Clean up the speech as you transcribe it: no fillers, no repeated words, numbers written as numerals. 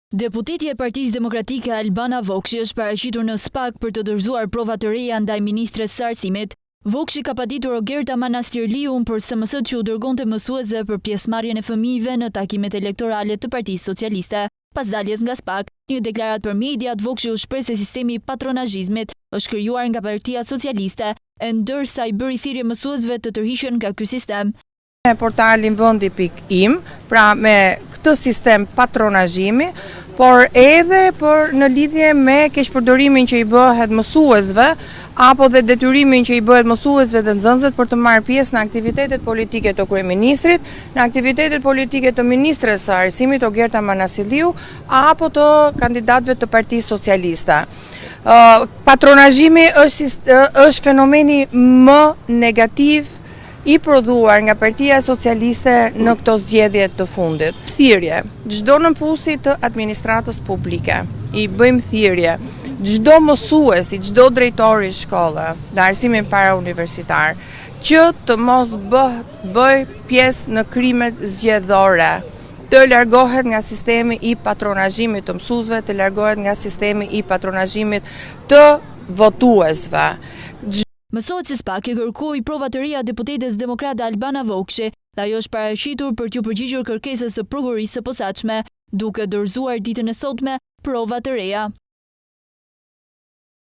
Deputeti e Partisë Demokratike Albana Vokshi është paraqitur në SPAK për të dorëzuar prova të reja ndaj ministres së arsimit. Vokshi ka paditur Ogerta Manastirliun për SMS që u dërgonte mësuesve për pjesëmarrjen e fëmijëve në takimet elektorale të Partisë Socialiste. Pas daljes nga SPAK, një deklaratë për mediat, Vokshi u shpreh se sistemi i patronazhizmit është krijuar nga Partia Socialiste, e ndërsa i bëri thirrje mësuesve të tërhiqen nga ky sistem. Me portalin vendi.im, pra me këtë sistem patronazhimi, por edhe për në lidhje me keqpërdorimin që i bëhet mësuesve, apo dhe detyrimin që i bëhet mësuesve dhe nxënësve për të marrë pjesë në aktivitetet politike të kryeministrit, në aktivitetet politike të ministres së arsimit Ogerta Manastirliu, apo të kandidatëve të Partisë Socialiste. Patronazhimi është fenomeni më negativ i prodhuar nga Partia Socialiste në këto zgjedhje të fundit. Thirrje, çdo nënpusi të administratës publike, i bëjmë thirrje, çdo mësuesi, çdo drejtori i shkolle në arsimin parauniversitar, që të mos bëj pjesë në krimet zgjedhore, të largohet nga sistemi i patronazhimit të mësuesve, të largohet nga sistemi i patronazhimit të votuesve. Mësohet se SPAK e kërkoi prova të reja deputetes demokrate Albana Vokshi dhe ajo është paraqitur për t'u përgjigjur kërkesës së prokurorisë së posaçme, duke dorëzuar ditën e sotme prova të reja.